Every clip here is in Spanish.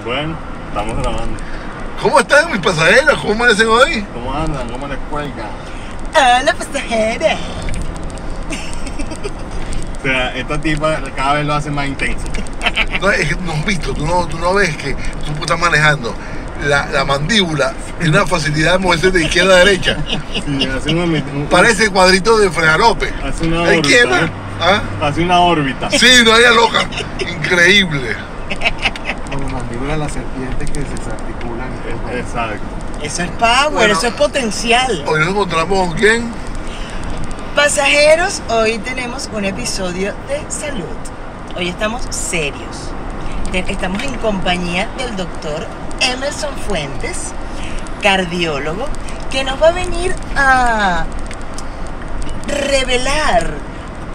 Bueno, estamos grabando. ¿Cómo están mis pasajeros? ¿Cómo amanecen hoy? ¿Cómo andan? ¿Cómo les cuelgan? Hola, pasajera. O sea, esta tipa cada vez lo hace más intenso. No, es que no has visto, tú no ves que tú estás manejando la mandíbula tiene una facilidad de moverse de izquierda a derecha. Sí, hace Parece cuadrito de Fregarope. Hace una ¿Hay órbita. quién más? ¿Ah? Hace una órbita. Sí, no haya loca. Increíble. Como mandíbula de la serpiente que se desarticulan. Exacto. Eso es power, Bueno. eso es potencial. Hoy nos encontramos con quién. Pasajeros, hoy tenemos un episodio de salud. Hoy estamos serios. Estamos en compañía del doctor Emerson Fuentes, cardiólogo, que nos va a venir a revelar,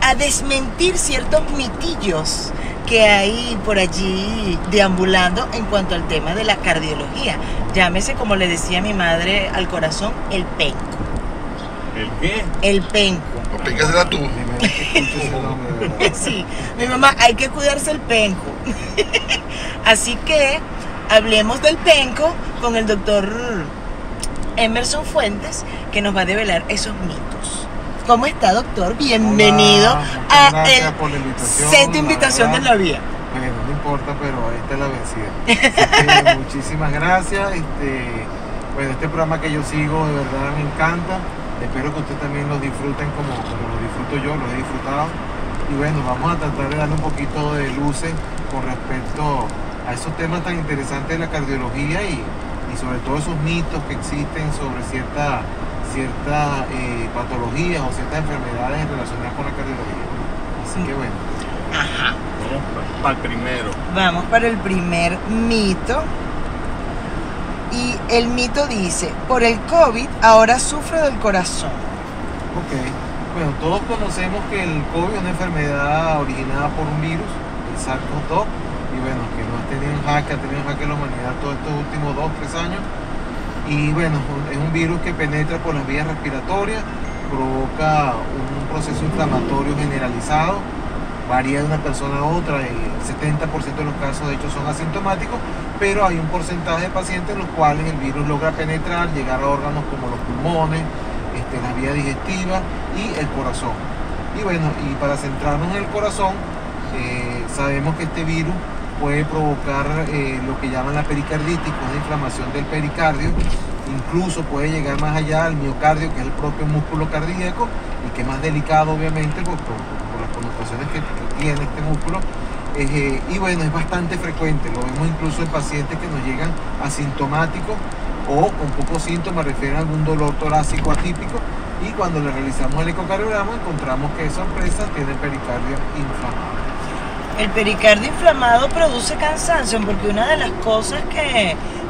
a desmentir ciertos mitillos que hay por allí deambulando en cuanto al tema de la cardiología. Llámese, como le decía mi madre al corazón, el penco. ¿El qué? El penco. No, pícasela tú. Primera vez que escucho ese nombre, de verdad. Sí, mi mamá, hay que cuidarse el penco. Así que hablemos del penco con el doctor Emerson Fuentes, que nos va a develar esos mitos. ¿Cómo está, doctor? Bienvenido Hola, muchas a gracias el por la invitación, set de la invitación de verdad. la vía. Bueno, no importa, pero esta es la vencida. Así que muchísimas gracias. Bueno, este programa que yo sigo de verdad me encanta. Espero que ustedes también lo disfruten como lo disfruto yo, lo he disfrutado. Y bueno, vamos a tratar de darle un poquito de luces con respecto a esos temas tan interesantes de la cardiología y sobre todo esos mitos que existen sobre ciertas patologías o ciertas enfermedades relacionadas con la cardiología. Así que bueno. Ajá. Vamos para el primero. Vamos para el primer mito. Y el mito dice, por el COVID ahora sufro del corazón. Ok, bueno, todos conocemos que el COVID es una enfermedad originada por un virus, el SARS-CoV-2, y bueno, que no ha tenido en jaque la humanidad todos estos últimos 2-3 años. Y bueno, es un virus que penetra por las vías respiratorias, provoca un proceso inflamatorio generalizado, varía de una persona a otra, el 70% de los casos de hecho son asintomáticos, pero hay un porcentaje de pacientes en los cuales el virus logra penetrar, llegar a órganos como los pulmones, las vías digestivas y el corazón. Y bueno, y para centrarnos en el corazón, sabemos que este virus puede provocar lo que llaman la pericarditis, que es la inflamación del pericardio, incluso puede llegar más allá al miocardio, que es el propio músculo cardíaco, y que es más delicado obviamente por las connotaciones que tiene este músculo. Y bueno, es bastante frecuente, lo vemos incluso en pacientes que nos llegan asintomáticos o con pocos síntomas, refieren a algún dolor torácico atípico, y cuando le realizamos el ecocardiograma encontramos que, sorpresa, tiene el pericardio inflamado. El pericardio inflamado produce cansancio, porque una de las cosas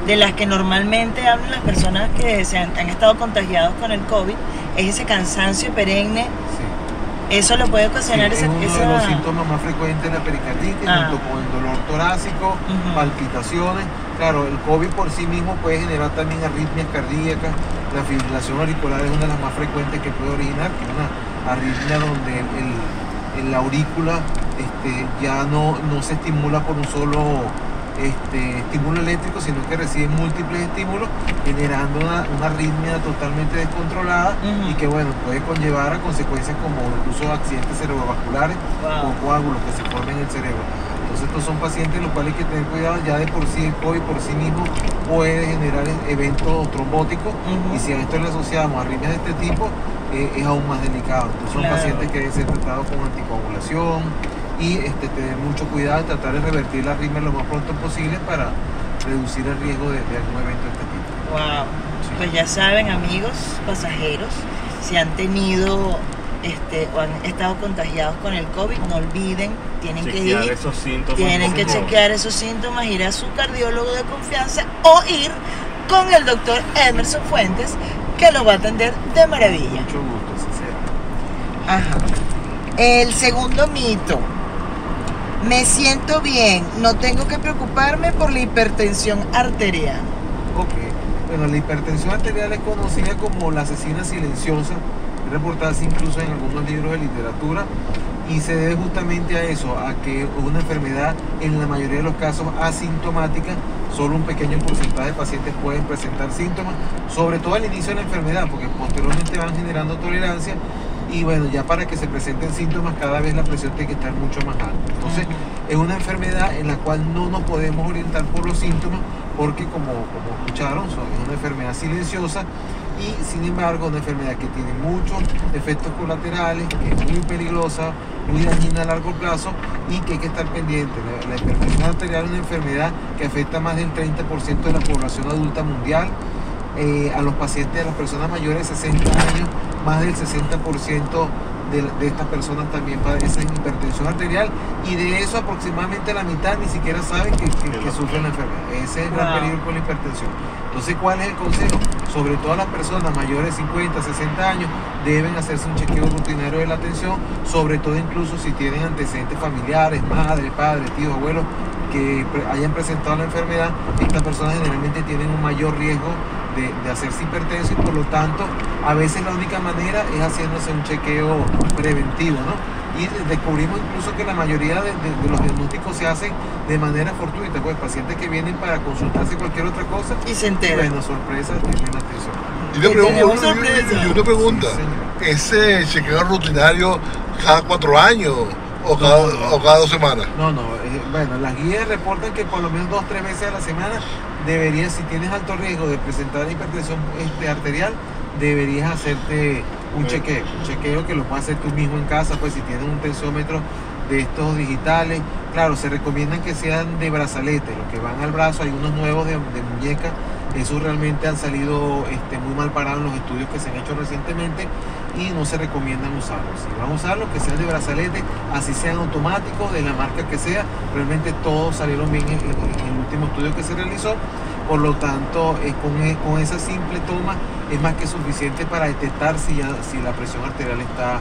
de las que normalmente hablan las personas que han estado contagiados con el COVID es ese cansancio perenne. Sí. Eso lo puede ocasionar Sí, es uno de los síntomas más frecuentes de la pericarditis, junto con el dolor torácico, palpitaciones. Claro, el COVID por sí mismo puede generar también arritmias cardíacas. La fibrilación auricular es una de las más frecuentes que puede originar, que es una arritmia donde la aurícula ya no se estimula por un solo estímulo eléctrico, sino que recibe múltiples estímulos, generando una arritmia totalmente descontrolada y que bueno, puede conllevar a consecuencias como incluso accidentes cerebrovasculares o coágulos que se formen en el cerebro. Entonces estos son pacientes en los cuales hay que tener cuidado. Ya de por sí el COVID por sí mismo puede generar eventos trombóticos, y si a esto le asociamos arritmias de este tipo, es aún más delicado. Entonces son pacientes que deben ser tratados con anticoagulación y tener mucho cuidado y tratar de revertir la arritmia lo más pronto posible para reducir el riesgo de algún evento de este tipo. Wow. Sí. Pues ya saben, amigos pasajeros, si han tenido o han estado contagiados con el COVID, no olviden, tienen que ir, esos síntomas. tienen que chequear esos síntomas, ir a su cardiólogo de confianza o ir con el doctor Emerson Fuentes, que lo va a atender de maravilla. Mucho gusto, sincero. Ajá. El segundo mito. Me siento bien, no tengo que preocuparme por la hipertensión arterial. Ok, bueno, la hipertensión arterial es conocida como la asesina silenciosa, reportada incluso en algunos libros de literatura, y se debe justamente a eso, a que una enfermedad en la mayoría de los casos asintomática, solo un pequeño porcentaje de pacientes pueden presentar síntomas, sobre todo al inicio de la enfermedad, porque posteriormente van generando tolerancia y bueno, ya para que se presenten síntomas cada vez la presión tiene que estar mucho más alta. Entonces es una enfermedad en la cual no nos podemos orientar por los síntomas porque como escucharon, es una enfermedad silenciosa y sin embargo una enfermedad que tiene muchos efectos colaterales, que es muy peligrosa, muy dañina a largo plazo y que hay que estar pendiente. La hipertensión arterial es una enfermedad que afecta a más del 30% de la población adulta mundial. A los pacientes, a las personas mayores de 60 años, más del 60% de estas personas también padecen hipertensión arterial y de eso aproximadamente la mitad ni siquiera saben que sufren la enfermedad. Ese es el gran peligro con la hipertensión. Entonces, ¿cuál es el consejo? Sobre todo las personas mayores de 50, 60 años deben hacerse un chequeo rutinario de la tensión, sobre todo incluso si tienen antecedentes familiares, madre, padre, tíos, abuelos que hayan presentado la enfermedad. Estas personas generalmente tienen un mayor riesgo de hacerse hipertenso y por lo tanto a veces la única manera es haciéndose un chequeo preventivo, ¿no? Y descubrimos incluso que la mayoría de los diagnósticos se hacen de manera fortuita, pues pacientes que vienen para consultarse cualquier otra cosa y se enteran. Bueno, sorpresa, tienen atención. Y una pregunta, Sí, ¿ese chequeo rutinario cada 4 años o cada 2 semanas? No, bueno, las guías reportan que por lo menos 2-3 veces a la semana deberías, si tienes alto riesgo de presentar hipertensión arterial, deberías hacerte un chequeo que lo puedes hacer tú mismo en casa, pues si tienes un tensiómetro de estos digitales. Claro, se recomiendan que sean de brazalete, los que van al brazo, hay unos nuevos de muñeca, esos realmente han salido muy mal parados en los estudios que se han hecho recientemente y no se recomiendan usarlos. Si van a usarlos, que sean de brazalete, así sean automáticos, de la marca que sea, realmente todos salieron bien en el último estudio que se realizó. Por lo tanto, con esa simple toma es más que suficiente para detectar si la presión arterial está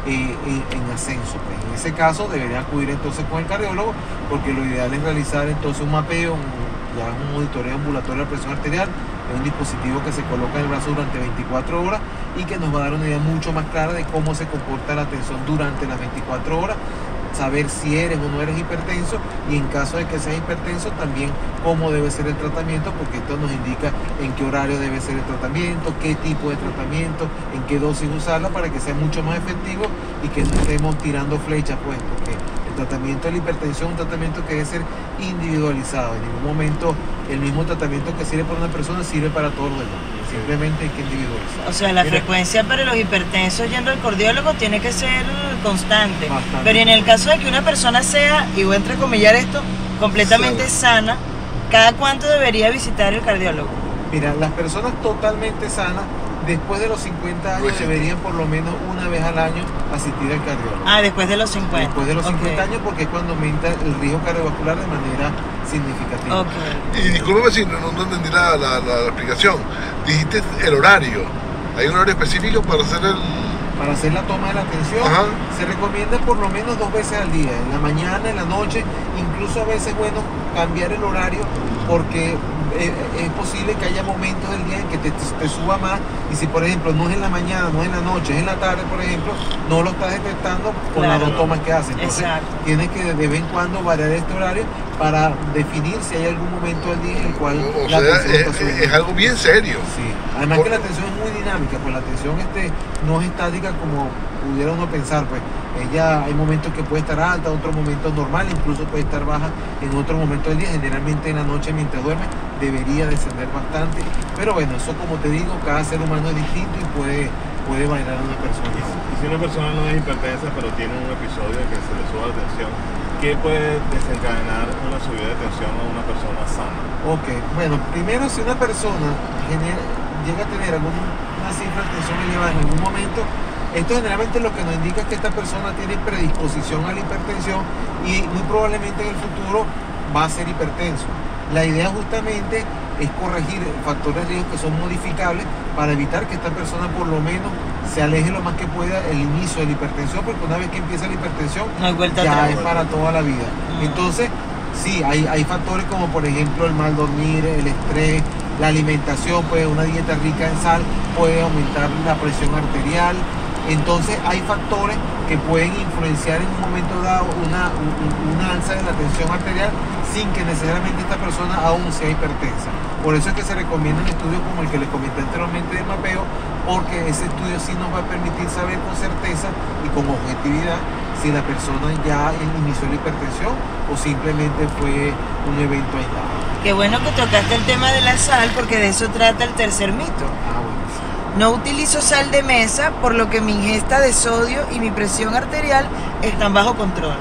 en ascenso. Pues en ese caso debería acudir entonces con el cardiólogo, porque lo ideal es realizar entonces un mapeo, un monitoreo ambulatorio de la presión arterial. Es un dispositivo que se coloca en el brazo durante 24 horas y que nos va a dar una idea mucho más clara de cómo se comporta la tensión durante las 24 horas, saber si eres o no eres hipertenso y en caso de que seas hipertenso también cómo debe ser el tratamiento, porque esto nos indica en qué horario debe ser el tratamiento, qué tipo de tratamiento, en qué dosis usarla para que sea mucho más efectivo y que no estemos tirando flechas, pues, porque el tratamiento de la hipertensión es un tratamiento que debe ser individualizado. En ningún momento el mismo tratamiento que sirve para una persona sirve para todos los demás. Simplemente hay que individualizar. O sea, la frecuencia para los hipertensos yendo al cardiólogo tiene que ser constante. Bastante. Pero en el caso de que una persona sea, y voy a entrecomillar esto, completamente sana, ¿cada cuánto debería visitar el cardiólogo? Mira, las personas totalmente sanas, después de los 50 años, deberían por lo menos una vez al año asistir al cardiólogo. Ah, después de los 50. Después de los 50 Ok. años, porque es cuando aumenta el riesgo cardiovascular de manera significativa. Ok. Y discúlpeme si no entendí la explicación. Dijiste el horario. ¿Hay un horario específico para hacer el...? Para hacer la toma de la tensión, Ajá. se recomienda por lo menos 2 veces al día, en la mañana, en la noche, incluso a veces es bueno cambiar el horario porque es posible que haya momentos del día en que te suba más y si por ejemplo no es en la mañana, no es en la noche, es en la tarde por ejemplo, no lo estás detectando con Claro. las 2 tomas que haces. Entonces Exacto. tienes que de vez en cuando variar este horario para definir si hay algún momento del día en el cual O la sea, tensión está subiendo. es algo bien serio. Sí, además que la tensión es muy dinámica, pues la tensión no es estática como pudiera uno pensar, pues ella hay momentos que puede estar alta, otros momentos normal, incluso puede estar baja en otros momentos del día, generalmente en la noche mientras duerme debería descender bastante, pero bueno, eso como te digo, cada ser humano es distinto y puede bailar a una persona. Y si una persona no es hipertensa pero tiene un episodio que se le suba la tensión, ¿qué puede desencadenar una subida de tensión a una persona sana? Ok, bueno, primero si una persona llega a tener una cifra de tensión elevada en algún momento, esto generalmente lo que nos indica es que esta persona tiene predisposición a la hipertensión y muy probablemente en el futuro va a ser hipertenso. La idea justamente es corregir factores de riesgo que son modificables para evitar que esta persona por lo menos se aleje lo más que pueda el inicio de la hipertensión, porque una vez que empieza la hipertensión No hay vuelta ya atrás. es para toda la vida. Entonces, sí, hay factores como por ejemplo el mal dormir, el estrés, la alimentación, pues una dieta rica en sal puede aumentar la presión arterial. Entonces hay factores que pueden influenciar en un momento dado una alza de la tensión arterial sin que necesariamente esta persona aún sea hipertensa. Por eso es que se recomiendan estudios como el que les comenté anteriormente de mapeo, porque ese estudio sí nos va a permitir saber con certeza y con objetividad si la persona ya inició la hipertensión o simplemente fue un evento aislado. Qué bueno que tocaste el tema de la sal, porque de eso trata el tercer mito. Bueno, sí. No utilizo sal de mesa, por lo que mi ingesta de sodio y mi presión arterial están bajo control.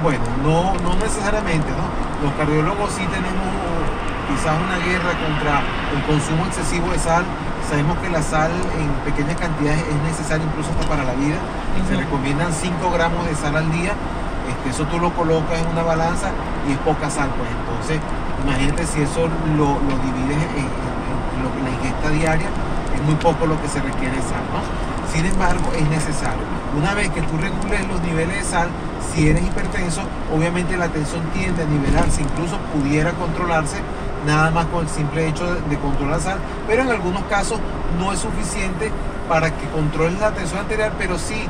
Bueno, no necesariamente, ¿no? Los cardiólogos sí tenemos quizás una guerra contra el consumo excesivo de sal. Sabemos que la sal en pequeñas cantidades es necesaria incluso hasta para la vida. Se recomiendan 5 gramos de sal al día. Eso tú lo colocas en una balanza y es poca sal, pues. Entonces, imagínate si eso lo divides en la ingesta diaria, es muy poco lo que se requiere de sal, ¿no? Sin embargo, es necesario. Una vez que tú regules los niveles de sal, si eres hipertenso, obviamente la tensión tiende a nivelarse, incluso pudiera controlarse nada más con el simple hecho de controlar la sal, pero en algunos casos no es suficiente para que controles la tensión arterial, pero sí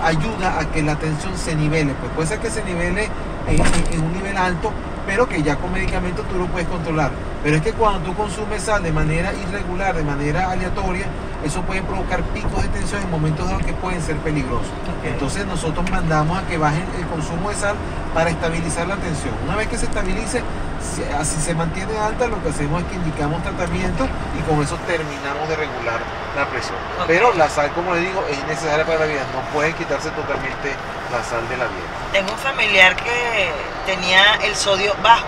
ayuda a que la tensión se nivele. Pues puede ser que se nivele en un nivel alto, pero que ya con medicamentos tú lo puedes controlar. Pero es que cuando tú consumes sal de manera irregular, de manera aleatoria, eso puede provocar picos de tensión en momentos dados que pueden ser peligrosos. Okay. Entonces nosotros mandamos a que bajen el consumo de sal para estabilizar la tensión. Una vez que se estabilice, si se mantiene alta, lo que hacemos es que indicamos tratamiento y con eso terminamos de regular la presión. Okay. Pero la sal, como les digo, es necesaria para la vida. No puede quitarse totalmente la sal de la vida. Tengo un familiar que tenía el sodio bajo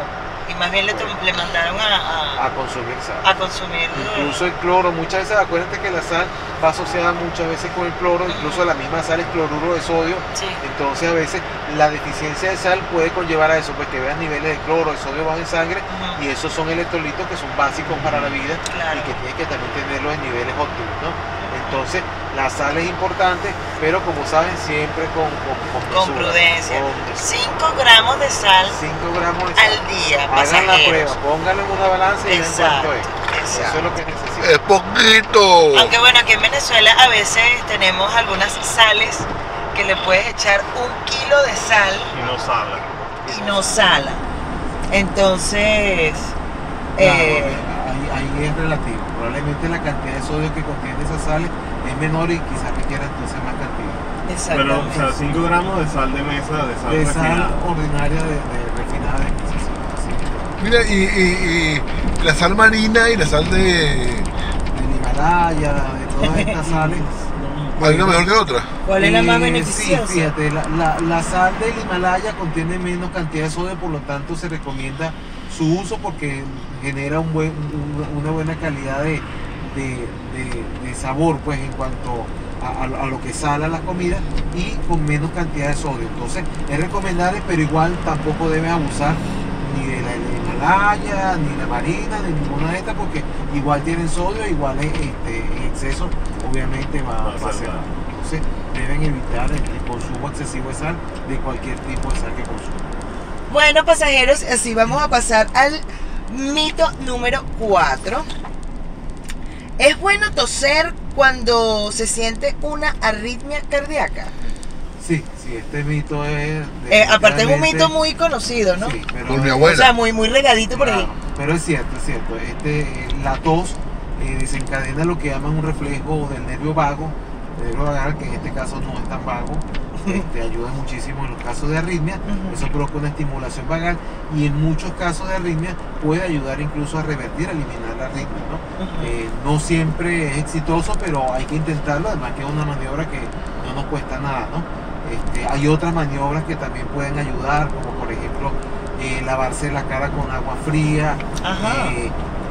y más bien le mandaron A consumir sal. a consumir. Incluso el cloro, muchas veces, acuérdate que la sal va asociada muchas veces con el cloro, incluso la misma sal es cloruro de sodio. Sí. Entonces a veces la deficiencia de sal puede conllevar a eso, pues que veas niveles de cloro, de sodio bajo en sangre, y esos son electrolitos que son básicos para la vida. Claro. Y que tienes que también tenerlos en niveles óptimos, ¿no? Entonces la sal es importante, pero como saben, siempre con Con mesura, prudencia. con mesura. 5 gramos de sal 5 gramos de sal al día, hagan la pasajeros. prueba, pónganlo en una balanza y vean cuánto es. Exacto, Eso exacto. es lo que necesitan. Es poquito. Aunque bueno, aquí en Venezuela a veces tenemos algunas sales que le puedes echar 1 kilo de sal Y no sala. y no sala. Entonces, Claro, ahí es relativo. Probablemente la cantidad de sodio que contiene esas sales es menor y quizás requiera entonces más cantidad. Pero, o sea, exactamente. 5 gramos de sal de mesa, de sal De sal refinada. ordinaria de refinada de quizás, sí. Mira, y la sal marina y la sal de... Del Himalaya, de todas estas sales. ¿Hay una mejor que otra? ¿Cuál es la más Sí, beneficiosa? fíjate, la sal del Himalaya contiene menos cantidad de sodio, por lo tanto se recomienda su uso porque genera una buena calidad de sabor, pues, en cuanto a lo que sala la comida y con menos cantidad de sodio. Entonces es recomendable, pero igual tampoco debes abusar ni de la Himalaya, ni la marina, ni ninguna de estas, porque igual tienen sodio, igual en exceso obviamente va a ser daño. Entonces deben evitar el consumo excesivo de sal, de cualquier tipo de sal que consuman. Bueno, pasajeros, así vamos a pasar al mito número 4. ¿Es bueno toser cuando se siente una arritmia cardíaca? Sí, este mito es... Aparte es un definitivamente- mito muy conocido, ¿no? Sí, pero Por mi O abuela. sea, muy regadito por ahí. Claro, pero es cierto, es cierto. La tos desencadena lo que llaman un reflejo del nervio vago, el nervio vagal, que en este caso no es tan vago. Ayuda muchísimo en los casos de arritmia. Ujú. Eso provoca una estimulación vagal y en muchos casos de arritmia puede ayudar incluso a revertir, a eliminar la arritmia, ¿no? Ujú. No siempre es exitoso, pero hay que intentarlo, además que es una maniobra que no nos cuesta nada, ¿no? Hay otras maniobras que también pueden ayudar, como por ejemplo lavarse la cara con agua fría, Ajá.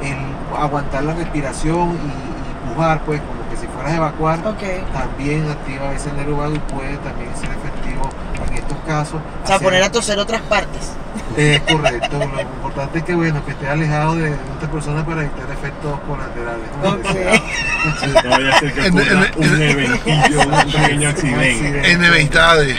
el aguantar la respiración y pujar, pues como que si fueras a evacuar. Ok. También activa ese nervio vago y puede también ser efectivo en estos casos. O sea, Hacer- poner a toser otras partes. Es correcto, lo importante es que bueno, que esté alejado de otras personas para evitar efectos colaterales, ¿no? Ok. No vaya a ser que ocurra un eventillo, un pequeño accidente. Enemistades.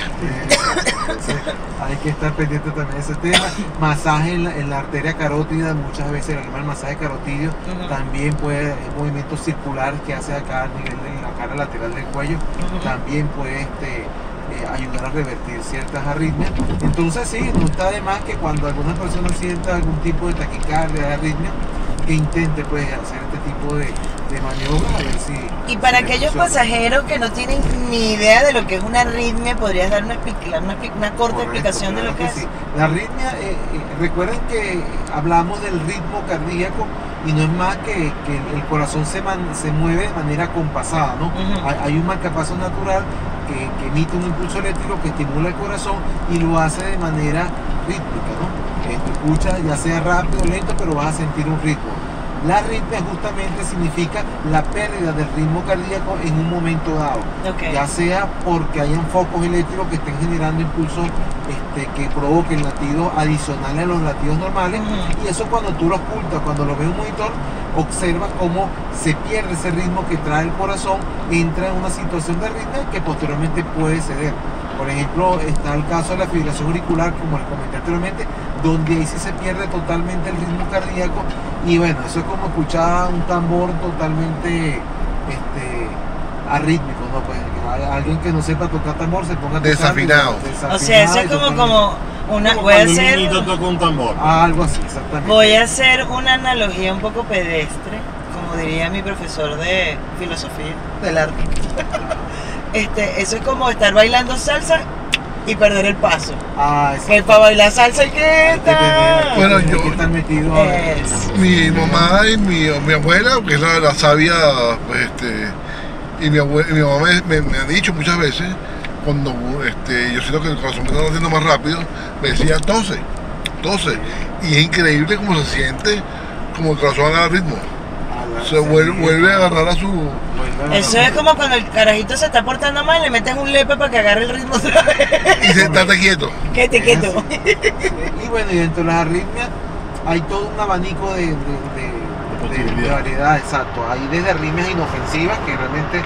Entonces hay que estar pendiente también de ese tema. Masaje en la arteria carótida, muchas veces el masaje carotidio también puede, movimientos circulares que hace acá a nivel de la cara lateral del cuello, también puede ayudar a revertir ciertas arritmias. Entonces sí, no está de más que cuando alguna persona sienta algún tipo de taquicardia, de arritmia, que intente pues hacer este tipo de maniobras a ver si... Y para si le aquellos funciona. pasajeros que no tienen ni idea de lo que es una arritmia, ¿podrías dar una corta Correcto, explicación de lo claro que es? sí. La arritmia, recuerden que hablamos del ritmo cardíaco y no es más que el corazón se mueve de manera compasada, ¿no? Hay un marcapaso natural que emite un impulso eléctrico que estimula el corazón y lo hace de manera rítmica, ¿no? Tú escuchas ya sea rápido o lento, pero vas a sentir un ritmo. La arritmia justamente significa la pérdida del ritmo cardíaco en un momento dado, ya sea porque hayan focos eléctricos que estén generando impulsos que provoquen latidos adicionales a los latidos normales, y eso cuando tú lo ocultas, cuando lo ves en un monitor, observas cómo se pierde ese ritmo que trae el corazón, entra en una situación de arritmia que posteriormente puede ceder. Por ejemplo, está el caso de la fibrilación auricular, como les comenté anteriormente, donde ahí sí se pierde totalmente el ritmo cardíaco, y bueno, eso es como escuchar un tambor totalmente arrítmico, ¿no? Pues alguien que no sepa tocar tambor se ponga a tocar Desafinado. O sea, eso es como una... Como Voy a cuando un hacer... niñito toca un tambor. algo así, exactamente. Voy a hacer una analogía un poco pedestre, como diría mi profesor de filosofía del arte. Eso es como estar bailando salsa y perder el paso. Que para bailar salsa hay que estar... Bueno, yo yo- que estar metido Mi mamá y mi abuela, que es la sabia, pues, y mi mamá me ha dicho muchas veces, cuando yo siento que el corazón me está latiendo más rápido, me decía tose. Y es increíble cómo se siente, como el corazón agarra ritmo. Se vuelve a agarrar a su... Eso es como cuando el carajito se está portando mal, le metes un lepe para que agarre el ritmo otra vez. Y se está quieto. Quieto, quieto. Y bueno, y dentro de las arritmias hay todo un abanico de variedad, exacto. Hay desde arritmias inofensivas que realmente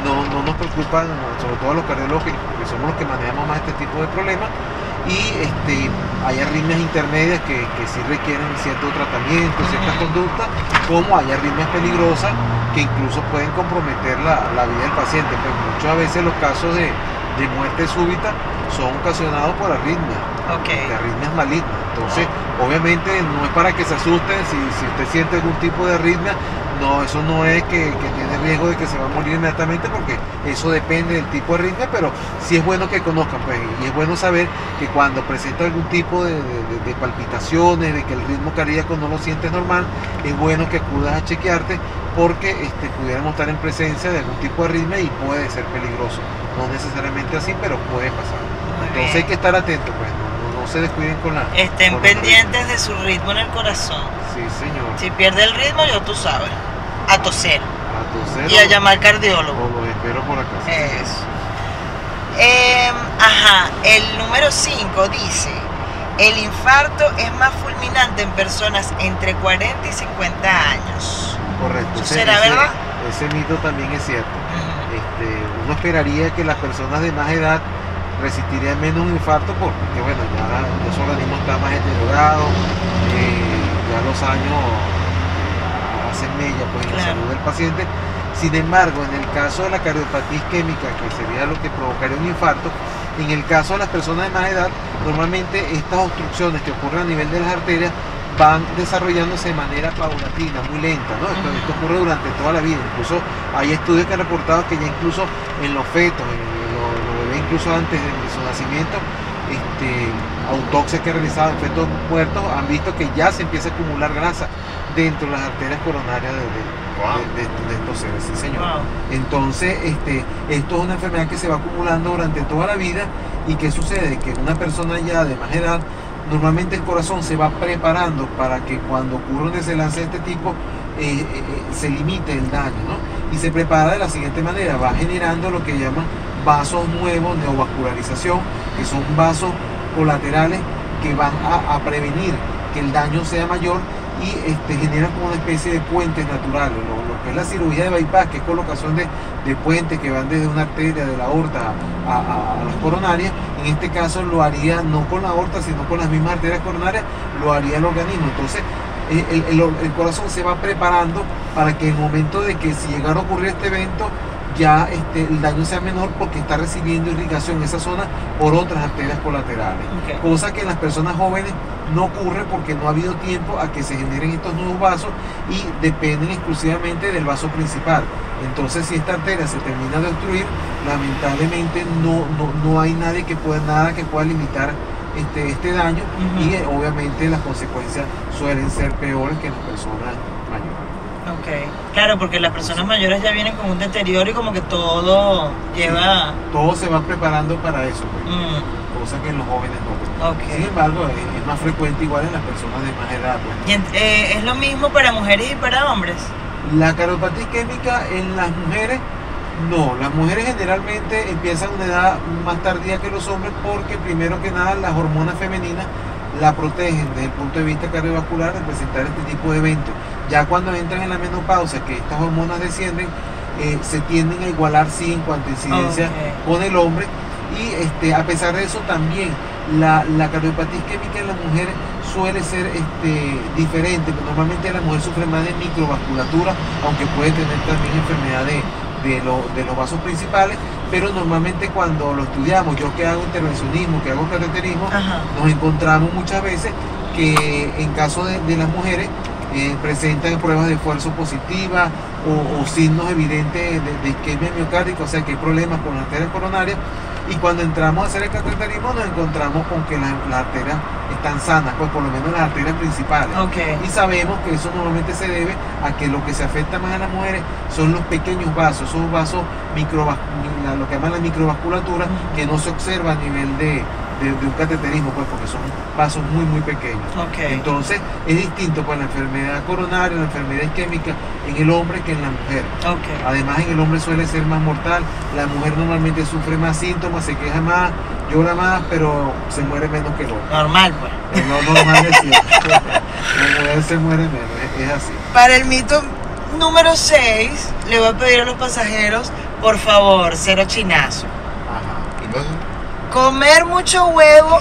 no nos preocupan, sobre todo los cardiólogos que somos los que manejamos más este tipo de problemas. Y hay arritmias intermedias que sí requieren cierto tratamiento, ciertas conductas, como hay arritmias peligrosas que incluso pueden comprometer la vida del paciente. Pues muchas veces los casos de muerte súbita son ocasionados por arritmias, de arritmias malignas. Entonces, obviamente no es para que se asusten si usted siente algún tipo de arritmia. No, eso no es que tiene riesgo de que se va a morir inmediatamente, porque eso depende del tipo de arritmia, pero sí es bueno que conozcan, pues, y es bueno saber que cuando presenta algún tipo de palpitaciones, de que el ritmo cardíaco no lo sientes normal, es bueno que acudas a chequearte, porque pudiéramos estar en presencia de algún tipo de arritmia y puede ser peligroso. No necesariamente así, pero puede pasar. Entonces hay que estar atentos, pues, no se descuiden con la... Estén con la pendientes de su ritmo en el corazón. Sí, señor. Si pierde el ritmo, ya tú sabes. A toser. A toser Y a llamar cardiólogo. o los espero por acá. Sí, señor. Eso. El número 5 dice: el infarto es más fulminante en personas entre 40 y 50 años. Correcto. ¿Eso será verdad? Ese mito también es cierto. Uno esperaría que las personas de más edad resistirían menos un infarto, porque bueno, ya su organismo está más deteriorado, ya los años hacen mella pues, en la salud del paciente. Sin embargo, en el caso de la cardiopatía isquémica, que sería lo que provocaría un infarto, en el caso de las personas de más edad, normalmente estas obstrucciones que ocurren a nivel de las arterias van desarrollándose de manera paulatina, muy lenta, ¿no? Esto ocurre durante toda la vida. Incluso hay estudios que han reportado que ya incluso en los fetos, los bebés incluso antes de su nacimiento, autopsias que han realizado en fetos muertos han visto que ya se empieza a acumular grasa dentro de las arterias coronarias de estos seres, sí señor. Wow. Entonces, esto es una enfermedad que se va acumulando durante toda la vida. ¿Y qué sucede? Que una persona ya de más edad, normalmente el corazón se va preparando para que cuando ocurra un desenlace de este tipo se limite el daño, ¿no? Y se prepara de la siguiente manera: va generando lo que llaman vasos nuevos, neovascularización, que son vasos colaterales que van a prevenir que el daño sea mayor, y generan como una especie de puentes naturales. Lo que es la cirugía de bypass, que es colocación de puentes que van desde una arteria de la aorta a las coronarias, en este caso lo haría no con la aorta, sino con las mismas arterias coronarias, lo haría el organismo. Entonces el corazón se va preparando para que en el momento de que si llegara a ocurrir este evento, ya el daño sea menor, porque está recibiendo irrigación en esa zona por otras arterias colaterales. Okay. Cosa que en las personas jóvenes no ocurre porque no ha habido tiempo a que se generen estos nuevos vasos y dependen exclusivamente del vaso principal. Entonces, si esta arteria se termina de obstruir, lamentablemente no hay nada que pueda limitar este daño. Y obviamente las consecuencias suelen ser peores que en las personas mayores. Ok, claro, porque las personas mayores ya vienen con un deterioro y como que todo lleva... Sí, todo se va preparando para eso, pues. Cosa que en los jóvenes no. Okay. Sin embargo, es más frecuente igual en las personas de más edad, pues. ¿Y es lo mismo para mujeres y para hombres? La cardiopatía isquémica en las mujeres, no. Las mujeres generalmente empiezan a una edad más tardía que los hombres, porque primero que nada las hormonas femeninas la protegen desde el punto de vista cardiovascular de presentar este tipo de eventos. Ya cuando entran en la menopausia, que estas hormonas descienden, se tienden a igualar sí en cuanto a incidencia con el hombre. Y a pesar de eso también la cardiopatía isquémica en las mujeres suele ser diferente, porque normalmente la mujer sufre más de microvasculatura, aunque puede tener también enfermedad de los vasos principales, pero normalmente cuando lo estudiamos, yo que hago intervencionismo, que hago cateterismo, nos encontramos muchas veces que en caso de las mujeres presentan pruebas de esfuerzo positiva o signos evidentes de isquemia miocárdica, o sea que hay problemas con las arterias coronarias. Y cuando entramos a hacer el cateterismo nos encontramos con que las arterias están sanas, pues por lo menos las arterias principales. Y sabemos que eso normalmente se debe a que lo que se afecta más a las mujeres son los pequeños vasos, esos vasos lo que llaman la microvasculatura, que no se observa a nivel de un cateterismo, pues porque son vasos muy pequeños. Entonces es distinto pues la enfermedad coronaria, la enfermedad isquémica en el hombre que en la mujer. Además en el hombre suele ser más mortal, la mujer normalmente sufre más síntomas, se queja más, llora más, pero se muere menos que el hombre. Normal, pues. No normal es cierto. La mujer se muere menos, es así. Para el mito número 6, le voy a pedir a los pasajeros, por favor, cero chinazo. ¿Qué pasa? Comer mucho huevo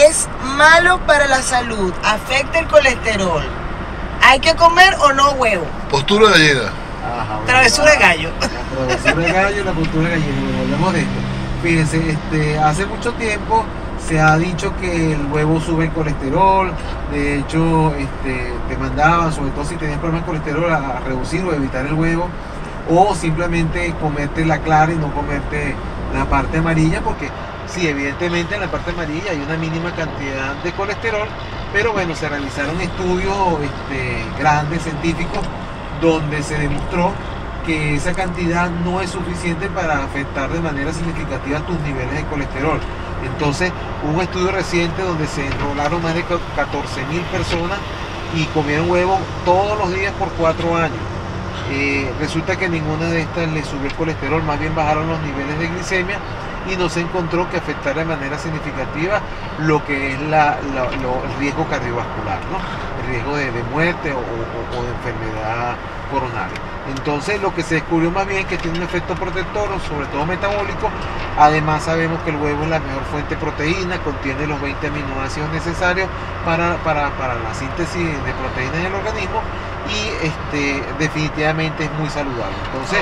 es malo para la salud, afecta el colesterol. ¿Hay que comer o no huevo? Postura de gallina. Travesura de gallo. La travesura de gallo y la postura de gallina. Bueno, hablemos de esto. Fíjense, hace mucho tiempo se ha dicho que el huevo sube el colesterol. De hecho, te mandaban, sobre todo si tenías problemas de colesterol, a reducir o evitar el huevo. O simplemente comerte la clara y no comerte la parte amarilla, porque sí, evidentemente en la parte amarilla hay una mínima cantidad de colesterol, pero bueno, se realizaron estudios grandes, científicos, donde se demostró que esa cantidad no es suficiente para afectar de manera significativa tus niveles de colesterol. Entonces, hubo un estudio reciente donde se enrolaron más de 14.000 personas y comieron huevo todos los días por 4 años. Resulta que ninguna de estas le subió el colesterol, más bien bajaron los niveles de glicemia y no se encontró que afectara de manera significativa lo que es el riesgo cardiovascular, ¿no? El riesgo de muerte o de enfermedad coronaria. Entonces lo que se descubrió más bien es que tiene un efecto protector, sobre todo metabólico. Además sabemos que el huevo es la mejor fuente de proteína, contiene los 20 aminoácidos necesarios para la síntesis de proteínas en el organismo y definitivamente es muy saludable. Entonces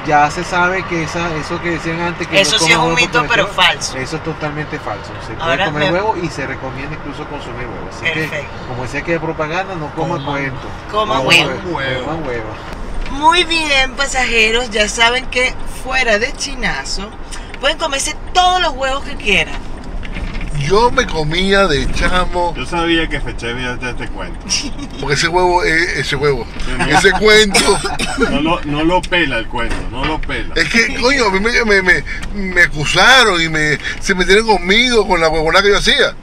ya se sabe que eso que decían antes, que eso sí es un mito, pero falso. Eso es totalmente falso. Se puede comer huevo y se recomienda incluso consumir huevo. Así que, como decía que de propaganda, no coma cuento. Coma huevo. Coma huevo. Muy bien, pasajeros, ya saben que fuera de chinazo pueden comerse todos los huevos que quieran. Yo me comía de chamo. Yo sabía que Feche veía este cuento. Porque ese cuento. No lo pela el cuento, no lo pela. Es que, coño, a mí me acusaron y se metieron conmigo con la huevona que yo hacía.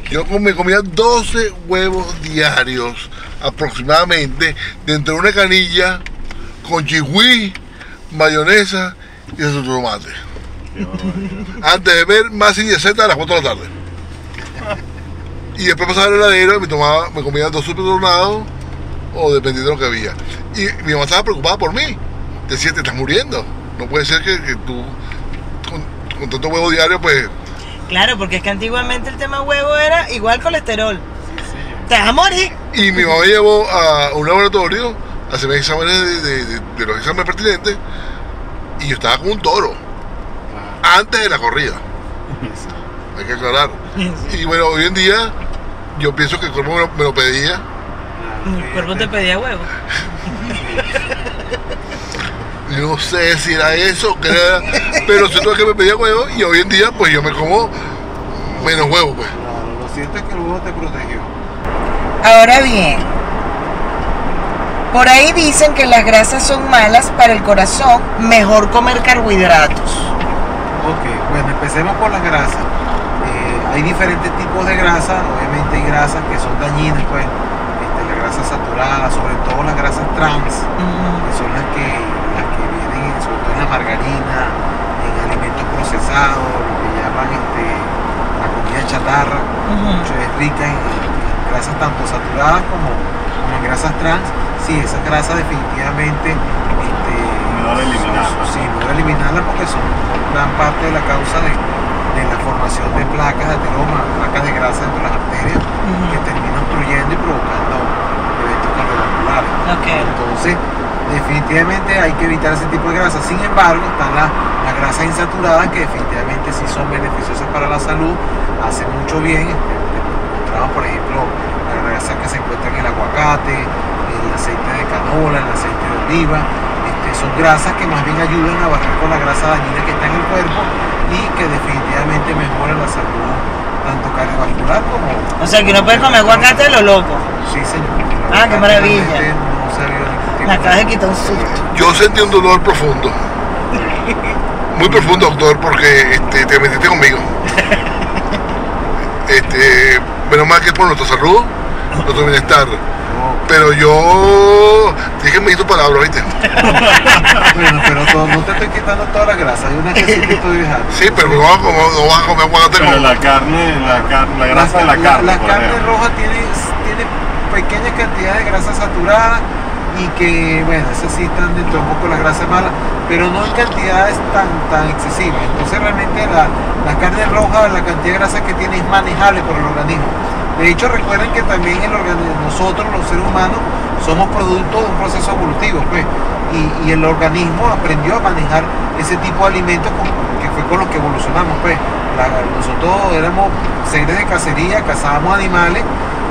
Yo me comía 12 huevos diarios aproximadamente dentro de una canilla con chigüí, mayonesa y su tomate. Antes de ver Más y Z a las 4 de la tarde. Y después pasaba al heladero y me comía 2 super tornados o dependiendo de lo que había. Y mi mamá estaba preocupada por mí. Decía, te estás muriendo. No puede ser que tú con tanto huevo diario, pues... Claro, porque es que antiguamente el tema huevo era igual colesterol. Sí, señor. Te vas a morir. Y mi mamá me llevó a un laboratorio a hacerme exámenes de los exámenes pertinentes y yo estaba como un toro Claro. antes de la corrida, Sí. hay que aclarar. Y bueno, hoy en día yo pienso que el cuerpo me lo pedía. Claro, El cuerpo te fíjate. pedía huevo. Yo no sé si era eso, que era, pero siento que me pedía huevo y hoy en día pues yo me como menos huevo pues. Claro, lo cierto es que el huevo te protegió. Ahora bien, por ahí dicen que las grasas son malas para el corazón, mejor comer carbohidratos. Ok, bueno, empecemos por las grasas. Hay diferentes tipos de grasas, obviamente hay grasas que son dañinas, pues, las grasas saturadas, sobre todo las grasas trans, que son las que vienen, sobre todo en la margarina, en alimentos procesados, lo que llaman la comida chatarra, mucho es rica en grasas tanto saturadas como en grasas trans. Sí, esas grasas definitivamente Mejor eliminarlas. sí, mejor eliminarlas porque son gran parte de la causa de la formación de placas de ateroma, placas de grasa dentro de las arterias que terminan obstruyendo y provocando eventos cardiovasculares. Okay. Entonces, definitivamente hay que evitar ese tipo de grasas. Sin embargo, están las grasas insaturadas que definitivamente sí son beneficiosas para la salud, hacen mucho bien. Encontramos, por ejemplo, la grasa que se encuentra en el aguacate, el aceite de canola, el aceite de oliva. Son grasas que más bien ayudan a bajar con la grasa dañina que está en el cuerpo y que definitivamente mejoran la salud tanto cardiovascular como... O sea que uno puede comer aguacate de lo loco. Sí, señor. Ah, qué maravilla. Realmente no se ha habido ningún tipo Me acabas de quitar un susto. Yo sentí un dolor profundo, muy profundo, doctor, porque te metiste conmigo. Menos mal que es por nuestra salud, nuestro bienestar. Pero yo dije que me hizo palabras, ¿viste? Bueno, pero no te estoy quitando toda la grasa, hay una que sí te estoy dejando. Sí, pero no vas a comer aguacate Pero con... la carne, la grasa de la carne. La por carne ejemplo. roja tiene pequeñas cantidades de grasa saturada y que, bueno, esas sí están dentro de un poco de la grasa mala, pero no en cantidades tan excesivas. Entonces realmente la carne roja, la cantidad de grasa que tiene es manejable por el organismo. De hecho, recuerden que también nosotros, los seres humanos, somos producto de un proceso evolutivo, pues, y el organismo aprendió a manejar ese tipo de alimentos que fue con los que evolucionamos, pues. Nosotros éramos seres de cacería, cazábamos animales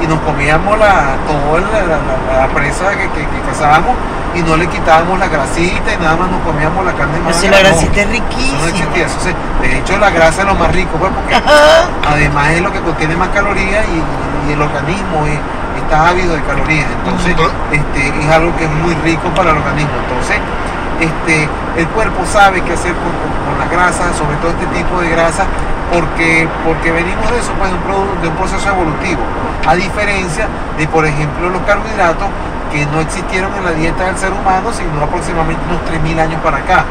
y nos comíamos toda la presa que cazábamos y no le quitábamos la grasita y nada más nos comíamos la carne Pero magra. si la grasita es Eso no riquísima. existía. Entonces, de hecho, la grasa es lo más rico, pues, porque Ajá. además es lo que contiene más calorías y el organismo está ávido de calorías. Entonces, es algo que es muy rico para el organismo. Entonces, el cuerpo sabe qué hacer con las grasas, sobre todo este tipo de grasas, porque venimos de eso, pues, de un proceso evolutivo. A diferencia de, por ejemplo, los carbohidratos, que no existieron en la dieta del ser humano, sino aproximadamente unos 3.000 años para acá.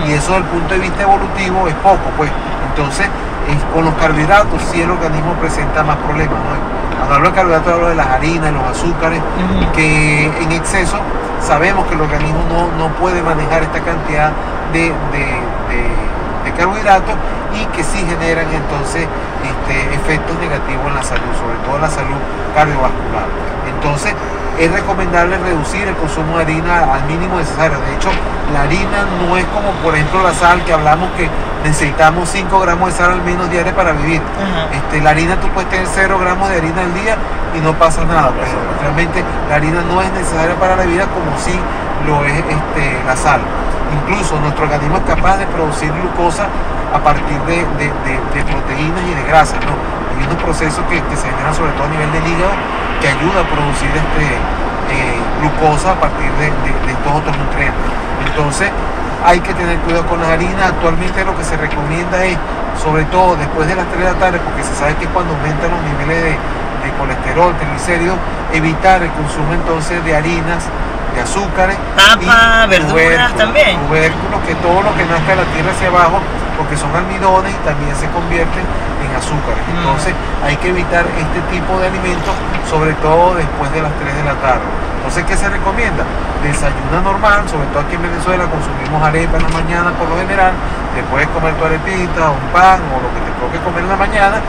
Y eso, desde el punto de vista evolutivo, es poco, pues. Entonces, con los carbohidratos sí el organismo presenta más problemas, ¿no? Cuando hablo de carbohidratos hablo de las harinas, los azúcares, que en exceso sabemos que el organismo no puede manejar esta cantidad de carbohidratos y que sí generan entonces efectos negativos en la salud, sobre todo en la salud cardiovascular. Entonces, es recomendable reducir el consumo de harina al mínimo necesario. De hecho, la harina no es como, por ejemplo, la sal, que hablamos que necesitamos 5 gramos de sal al menos diarios para vivir. La harina, tú puedes tener 0 gramos de harina al día y no pasa nada. Pero realmente la harina no es necesaria para la vida como sí lo es la sal. Incluso nuestro organismo es capaz de producir glucosa a partir de proteínas y de grasas, ¿no? Hay unos procesos que se generan sobre todo a nivel del hígado que ayuda a producir glucosa a partir de estos otros nutrientes. Entonces hay que tener cuidado con las harinas. Actualmente lo que se recomienda es, sobre todo después de las 3 de la tarde, porque se sabe que es cuando aumentan los niveles de colesterol, triglicéridos, evitar el consumo entonces de harinas, de azúcares, papa, verduras también. Tubérculos, que todo lo que nazca de la tierra hacia abajo, porque son almidones y también se convierten en azúcares. Entonces hay que evitar este tipo de alimentos, sobre todo después de las 3 de la tarde. Entonces, ¿qué se recomienda? Desayuna normal, sobre todo aquí en Venezuela consumimos arepa en la mañana por lo general, te puedes comer tu arepita, un pan o lo que te toque comer en la mañana.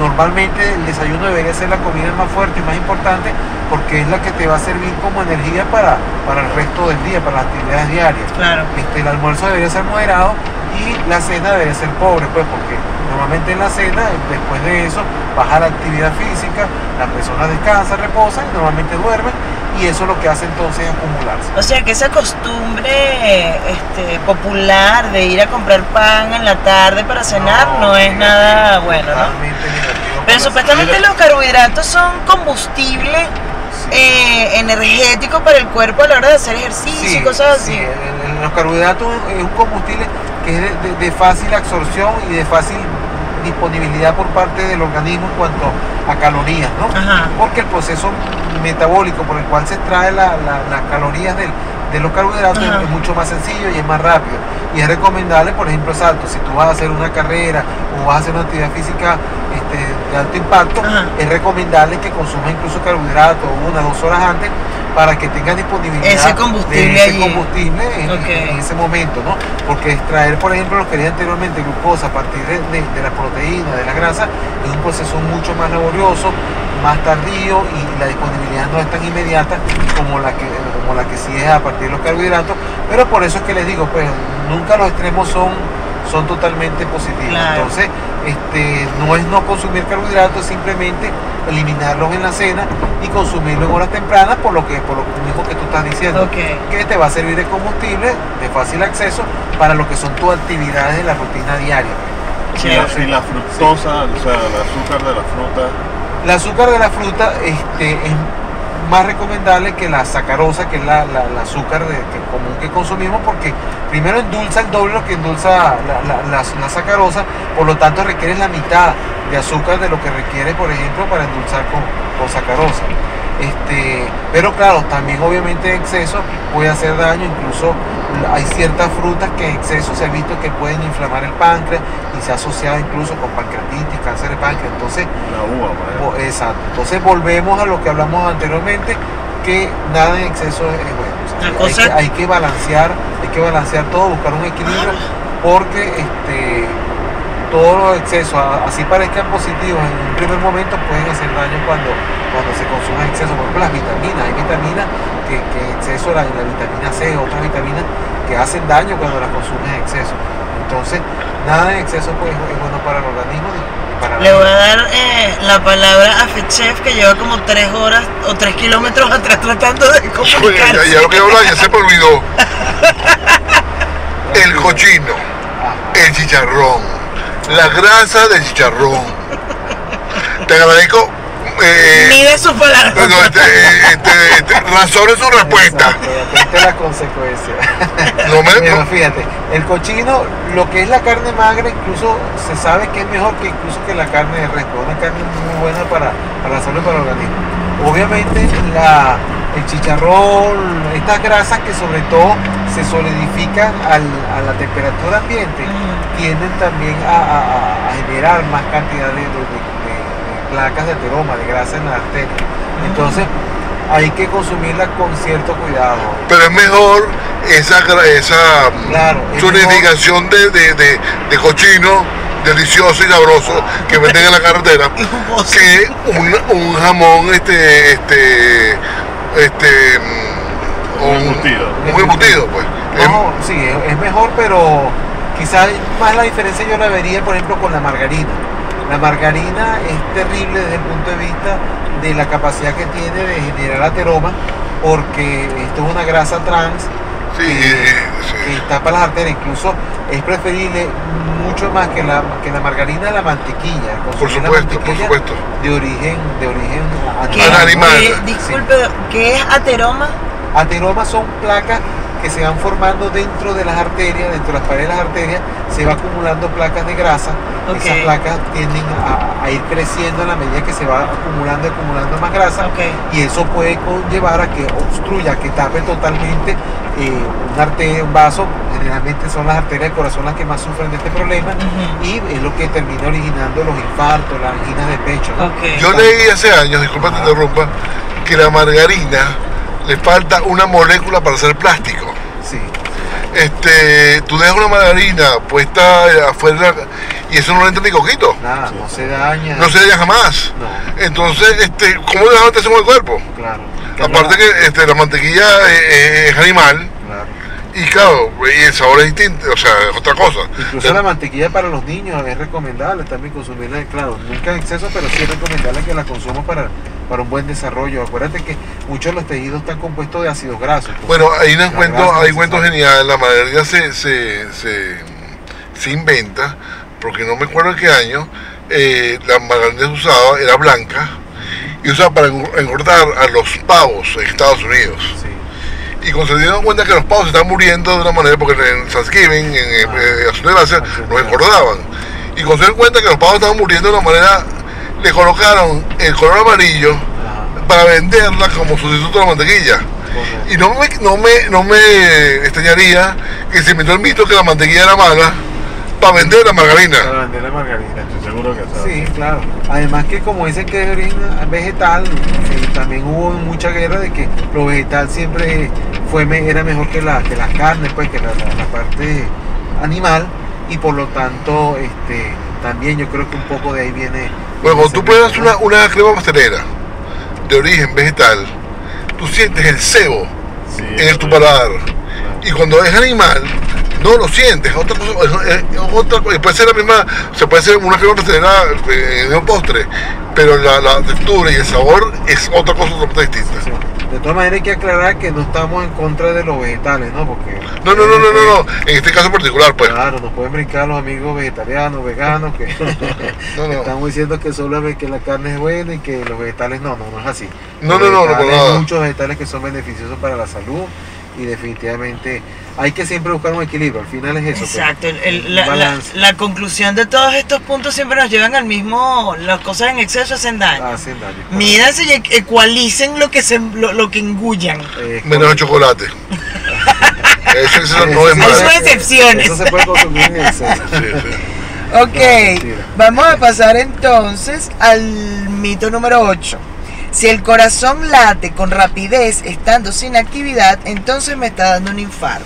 Normalmente el desayuno debería ser la comida más fuerte y más importante porque es la que te va a servir como energía para el resto del día, para las actividades diarias. Claro. El almuerzo debería ser moderado y la cena debería ser pobre, pues porque normalmente en la cena, después de eso, baja la actividad física, las personas descansan, reposan y normalmente duermen y eso lo que hace entonces es acumularse. O sea que esa costumbre popular de ir a comprar pan en la tarde para cenar no es nada bueno, ¿no? Totalmente negativo. Pero supuestamente los carbohidratos son combustible energético para el cuerpo a la hora de hacer ejercicio y cosas así. Sí. Los carbohidratos es un combustible que es de fácil absorción y de fácil disponibilidad por parte del organismo en cuanto a calorías, ¿no? Ajá. Porque el proceso metabólico por el cual se extrae las calorías de los carbohidratos Ajá. es mucho más sencillo y es más rápido. Y es recomendable, por ejemplo, exacto, si tú vas a hacer una carrera o vas a hacer una actividad física de alto impacto, Ajá. es recomendable que consumas incluso carbohidratos 1 o 2 horas antes para que tengas disponibilidad Ese combustible de ese allí. combustible en ese momento, ¿no? Porque extraer, por ejemplo, lo que dije anteriormente, glucosa a partir de la proteína, de la grasa, es un proceso mucho más laborioso, más tardío y la disponibilidad no es tan inmediata como la que sí es a partir de los carbohidratos, pero por eso es que les digo, pues nunca los extremos son totalmente positivos. Claro. Entonces, no es no consumir carbohidratos, simplemente eliminarlos en la cena y consumirlos en horas tempranas por lo mismo que tú estás diciendo, que te va a servir de combustible de fácil acceso para lo que son tus actividades de la rutina diaria. Y la fructosa, o sea, el azúcar de la fruta. El azúcar de la fruta es más recomendable que la sacarosa, que es la azúcar común que consumimos, porque primero endulza el doble lo que endulza la sacarosa, por lo tanto requiere la mitad de azúcar de lo que requiere, por ejemplo, para endulzar con sacarosa. Pero claro, también obviamente en exceso puede hacer daño, incluso hay ciertas frutas que en exceso se ha visto que pueden inflamar el páncreas y se ha asociado incluso con pancreatitis, cáncer de páncreas. Entonces, la uva, por ejemplo. exacto. Entonces volvemos a lo que hablamos anteriormente, que nada en exceso es bueno. O sea, hay que balancear todo, buscar un equilibrio, porque todos los excesos, así parezcan positivos en un primer momento, pueden hacer daño cuando se consume en exceso. Por ejemplo, las vitaminas, hay vitaminas que en exceso, la vitamina C, otras vitaminas que hacen daño cuando las consumes en exceso. Entonces, nada en exceso pues, es bueno para el organismo. Le voy a dar la palabra a FedChef, que lleva como 3 horas o 3 kilómetros atrás tratando de comunicarse. Ya lo que habla ya se me olvidó. El cochino, el chicharrón, la grasa del chicharrón. Te agradezco. Mide sus palabras. Razone su respuesta. Esta es la consecuencia. No fíjate, el cochino, lo que es la carne magra, incluso se sabe que es mejor que incluso que la carne de res, una carne muy buena para la salud y para el organismo. Obviamente el chicharrón, estas grasas que sobre todo se solidifican a la temperatura ambiente, tienden también a generar más cantidad de placas de ateroma, de grasa en la arteria. Entonces hay que consumirla con cierto cuidado. Pero es mejor esa claro, solidificación de cochino delicioso y sabroso que venden en la carretera que un jamón un embutido pues. No, sí, es mejor, pero quizás más la diferencia yo la vería, por ejemplo, con la margarina. La margarina es terrible desde el punto de vista de la capacidad que tiene de generar ateroma, porque esto es una grasa trans que tapa las arterias. Incluso es preferible mucho más que la margarina la mantequilla. Por supuesto. De origen animal. Disculpe, ¿qué es ateroma? Ateromas son placas que se van formando dentro de las arterias, dentro de las paredes de las arterias, se va acumulando placas de grasa. Ok. Esas placas tienden a ir creciendo a la medida que se va acumulando más grasa, Ok. y eso puede conllevar a que obstruya, que tape totalmente una arteria, un vaso. Generalmente son las arterias del corazón las que más sufren de este problema, Ujú. y es lo que termina originando los infartos, las anginas de pecho, ¿no? Ok. Yo leí hace años, disculpa te interrumpa, que la margarina le falta una molécula para hacer plástico. Sí. Tú dejas una margarina puesta afuera y eso no le entra ni coquito. Nada, no se daña. No se daña jamás. No, Entonces, ¿cómo le dejamos en el cuerpo? claro. Aparte que la mantequilla es animal Claro. y claro, y el sabor es distinto, o sea, es otra cosa. Incluso la mantequilla para los niños es recomendable también consumirla, claro, nunca en exceso, pero sí es recomendable que la consumas para un buen desarrollo. Acuérdate que muchos de los tejidos están compuestos de ácidos grasos. Bueno, hay un La cuento, grasa hay cuentos necesaria. geniales. La margarina se inventa, porque no me acuerdo en qué año, la margarina que usaba era blanca y usaba para engordar a los pavos en Estados Unidos. Sí. Y cuando se dieron cuenta que los pavos se estaban muriendo de una manera, porque en Thanksgiving, en Acción de Gracias, los engordaban. Y cuando se dieron cuenta que los pavos estaban muriendo de una manera, le colocaron el color amarillo Ajá. para venderla como sustituto de la mantequilla. Correcto. Y no me extrañaría que se inventó el mito que la mantequilla era mala para vender la margarina. Para vender la margarina. Estoy seguro que Sí, claro. Además que como dicen que es de origen vegetal, también hubo mucha guerra de que lo vegetal siempre era mejor que las carnes, pues que la parte animal, y por lo tanto también yo creo que un poco de ahí viene. Bueno, cuando ese tú pruebas mito, ¿no? una crema pastelera de origen vegetal, tú sientes el cebo sí, en tu paladar. Y cuando es animal, no lo sientes, es otra cosa, otra cosa. Puede ser la misma, se puede hacer una crema pastelera de un postre, pero la textura y el sabor es otra cosa totalmente distinta. Sí. De todas maneras hay que aclarar que no estamos en contra de los vegetales, ¿no? Porque No, en este caso particular, pues. claro, nos pueden brincar los amigos vegetarianos, veganos, que No, no. estamos diciendo que solamente que la carne es buena y que los vegetales no es así. No, Los no, vegetales, por nada. hay muchos vegetales que son beneficiosos para la salud, y definitivamente hay que siempre buscar un equilibrio. Al final es eso. pues, Exacto, un balance. la conclusión de todos estos puntos siempre nos llevan al mismo, las cosas en exceso hacen daño. Hacen daño. Mídanse y ecualicen lo que engullan. Menos el chocolate. Eso no es Hay malo. sus excepciones. Eso se puede consumir en exceso. Sí, sí. Ok, mentira. vamos a pasar entonces al mito número 8. Si el corazón late con rapidez estando sin actividad, entonces me está dando un infarto.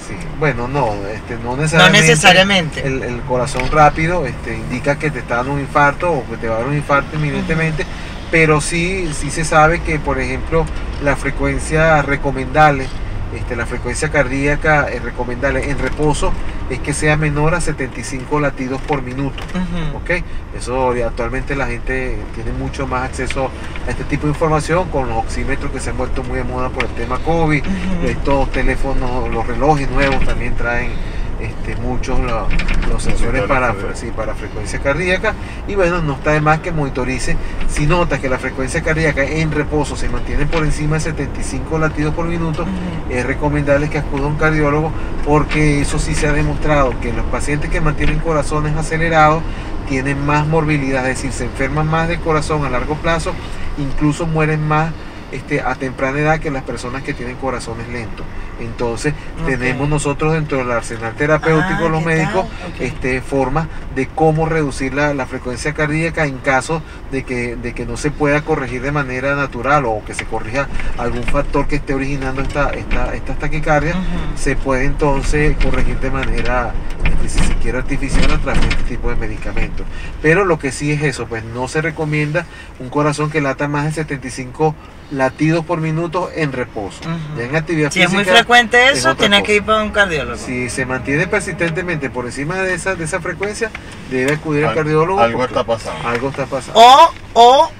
Sí. Bueno, no necesariamente. No necesariamente. El corazón rápido indica que te está dando un infarto o que te va a dar un infarto inminentemente, pero sí se sabe que, por ejemplo, la frecuencia recomendable, la frecuencia cardíaca recomendable en reposo es que sea menor a 75 latidos por minuto. Ujú. ¿Ok? Eso actualmente la gente tiene mucho más acceso a este tipo de información con los oxímetros que se han vuelto muy de moda por el tema COVID. Ujú. Estos teléfonos, los relojes nuevos también traen muchos los sensores para frecuencia cardíaca, y bueno, no está de más que monitorice. Si nota que la frecuencia cardíaca en reposo se mantiene por encima de 75 latidos por minuto, Ujú. es recomendable que acuda a un cardiólogo, porque eso sí se ha demostrado que los pacientes que mantienen corazones acelerados tienen más morbilidad, es decir, se enferman más del corazón a largo plazo, incluso mueren más a temprana edad que las personas que tienen corazones lentos. Entonces, Ok. tenemos nosotros dentro del arsenal terapéutico, los ¿qué médicos, tal? Ok. formas de cómo reducir la frecuencia cardíaca en caso de que no se pueda corregir de manera natural, o que se corrija algún factor que esté originando esta taquicardia. Ujú. Se puede entonces corregir de manera, si se quiere, artificial, a través de este tipo de medicamentos. Pero lo que sí es eso, pues no se recomienda un corazón que lata más de 75 latidos por minuto en reposo. Ujú. Ya en actividad Si es física, muy frecuente es eso, otra tiene cosa. que ir para un cardiólogo. Si se mantiene persistentemente por encima de esa frecuencia, debe acudir al Al- cardiólogo. algo porque está pasando. Algo está pasando. O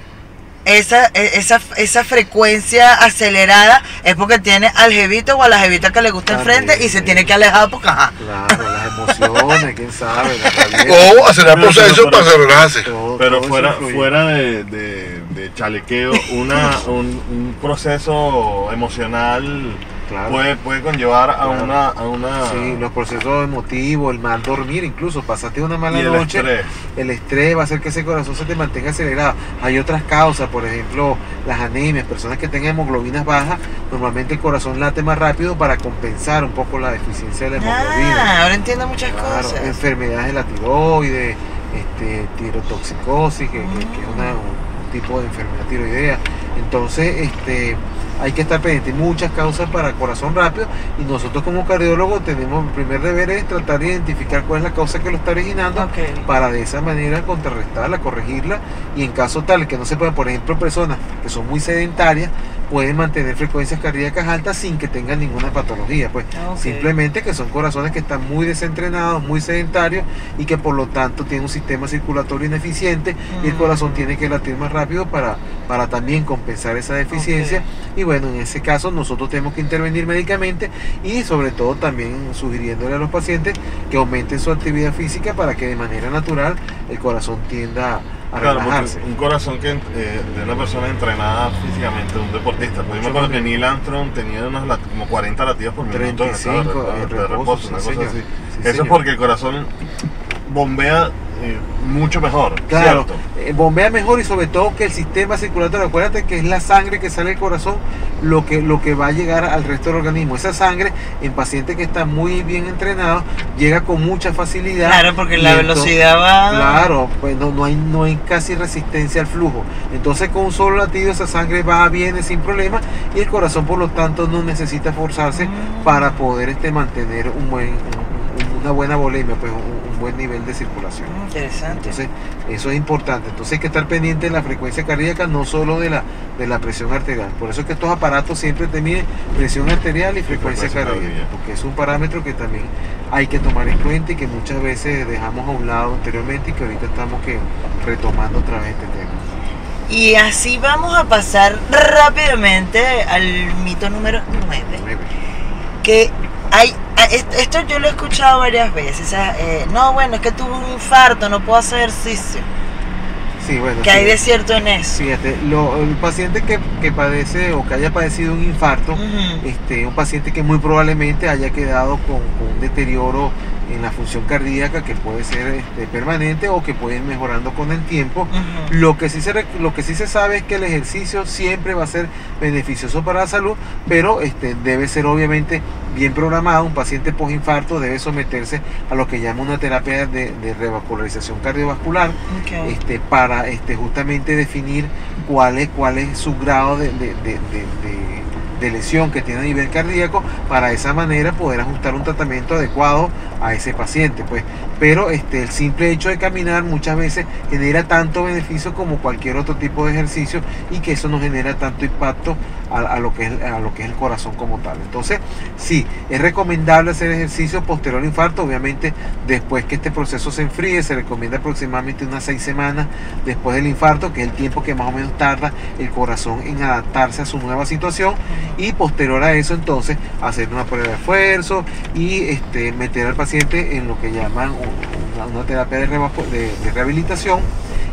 esa frecuencia acelerada es porque tiene al jevito o a la jevita que le gusta enfrente También, y se sí. tiene que alejar porque ajá. Claro, las emociones, quién sabe. la rabieta, O hacer el proceso para que relajarse. todo Pero eso fuera, influye. fuera de chalequeo, un proceso emocional claro. puede conllevar a Claro. una Sí, los procesos emotivos, el mal dormir, incluso pasaste una mala y el noche, estrés. el estrés va a hacer que ese corazón se te mantenga acelerado. Hay otras causas, por ejemplo, las anemias, personas que tengan hemoglobinas bajas, normalmente el corazón late más rápido para compensar un poco la deficiencia de la hemoglobina. Ahora entiendo muchas Claro, cosas. enfermedades de la tiroides, tirotoxicosis, que es un tipo de enfermedad tiroidea. Entonces, hay que estar pendiente. Hay muchas causas para corazón rápido y nosotros como cardiólogos tenemos, el primer deber es tratar de identificar cuál es la causa que lo está originando Ok. para de esa manera contrarrestarla, corregirla, y en caso tal que no se pueda, por ejemplo, personas que son muy sedentarias pueden mantener frecuencias cardíacas altas sin que tengan ninguna patología, pues Ok. simplemente que son corazones que están muy desentrenados, muy sedentarios y que por lo tanto tienen un sistema circulatorio ineficiente y el corazón tiene que latir más rápido para también compensar esa deficiencia. Ok. Y bueno, en ese caso nosotros tenemos que intervenir médicamente y sobre todo también sugiriéndole a los pacientes que aumenten su actividad física para que de manera natural el corazón tienda a Claro, relajarse. porque un corazón de una persona entrenada físicamente, un deportista. Pues yo me acuerdo que Neil Armstrong tenía como 40 latidos por minuto 35 en de reposo, una sí, cosa señor. así. Sí, Eso señor. es porque el corazón bombea mucho mejor, Claro, ¿cierto? bombea mejor y sobre todo que el sistema circulatorio, acuérdate que es la sangre que sale del corazón lo que va a llegar al resto del organismo. Esa sangre en pacientes que están muy bien entrenados llega con mucha facilidad. Claro, porque y la velocidad va. Claro, pues no hay casi resistencia al flujo. Entonces con un solo latido esa sangre va, viene sin problema y el corazón por lo tanto no necesita forzarse para poder mantener una buena volemia, pues un buen nivel de circulación. Interesante. Entonces, eso es importante. Entonces hay que estar pendiente de la frecuencia cardíaca, no solo de la presión arterial. Por eso es que estos aparatos siempre te miden presión arterial y frecuencia cardíaca, porque es un parámetro que también hay que tomar en cuenta y que muchas veces dejamos a un lado anteriormente y que ahorita estamos retomando otra vez este tema. Y así vamos a pasar rápidamente al mito número 9. Que esto yo lo he escuchado varias veces. No, bueno, es que tuve un infarto, no puedo hacer ejercicio. Sí, bueno. ¿Qué hay de cierto en eso? Fíjate, el paciente que padece o que haya padecido un infarto, Ujú. un paciente que muy probablemente haya quedado con un deterioro en la función cardíaca que puede ser permanente o que puede ir mejorando con el tiempo. Ujú. Lo que sí se sabe es que el ejercicio siempre va a ser beneficioso para la salud, pero debe ser obviamente bien programado. Un paciente postinfarto debe someterse a lo que llama una terapia de revascularización cardiovascular, Ok. para justamente definir cuál es su grado de lesión que tiene a nivel cardíaco, para de esa manera poder ajustar un tratamiento adecuado a ese paciente, pues. Pero el simple hecho de caminar muchas veces genera tanto beneficio como cualquier otro tipo de ejercicio, y que eso no genera tanto impacto a lo que es el corazón como tal. Entonces, sí, es recomendable hacer ejercicio posterior al infarto. Obviamente, después que este proceso se enfríe, se recomienda aproximadamente unas 6 semanas después del infarto, que es el tiempo que más o menos tarda el corazón en adaptarse a su nueva situación. Y posterior a eso, entonces, hacer una prueba de esfuerzo y meter al paciente en lo que llaman una terapia de rehabilitación,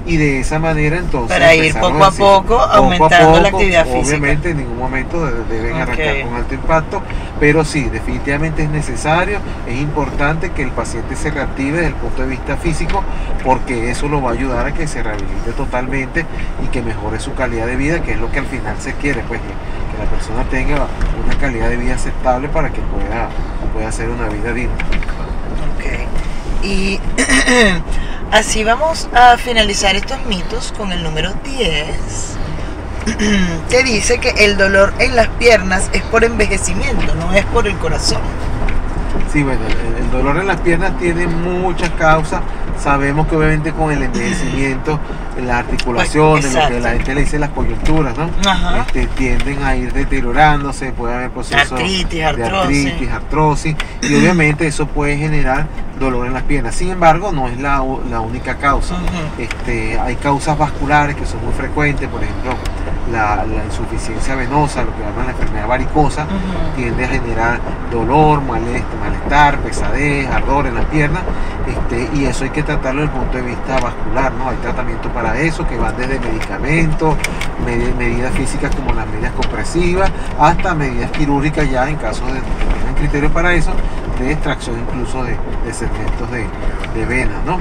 y de esa manera entonces Para ir empezar poco los a poco ejercicios. aumentando la actividad física. Obviamente en ningún momento deben arrancar Ok. con alto impacto, pero sí, definitivamente es necesario, es importante que el paciente se reactive desde el punto de vista físico, porque eso lo va a ayudar a que se rehabilite totalmente y que mejore su calidad de vida, que es lo que al final se quiere, pues que la persona tenga una calidad de vida aceptable para que pueda hacer una vida digna. Ok. Y así vamos a finalizar estos mitos con el número 10, que dice que el dolor en las piernas es por envejecimiento, no es por el corazón. Sí, bueno, el dolor en las piernas tiene muchas causas. Sabemos que obviamente con el envejecimiento, las articulaciones, Pues, lo que exacto. la gente le dice las coyunturas, ¿no? Ajá. Tienden a ir deteriorándose, puede haber procesos Artritis, de artrosis. artrosis, y obviamente eso puede generar dolor en las piernas. Sin embargo, no es la única causa. Ujú. Hay causas vasculares que son muy frecuentes, por ejemplo, la insuficiencia venosa, lo que llaman la enfermedad varicosa, Ujú. tiende a generar dolor, malestar, pesadez, ardor en la pierna. y eso hay que tratarlo desde el punto de vista vascular, ¿no? Hay tratamiento para eso que van desde medicamentos, medidas físicas como las medidas compresivas, hasta medidas quirúrgicas ya en caso de que tengan criterios para eso, de extracción incluso de segmentos de venas, ¿no?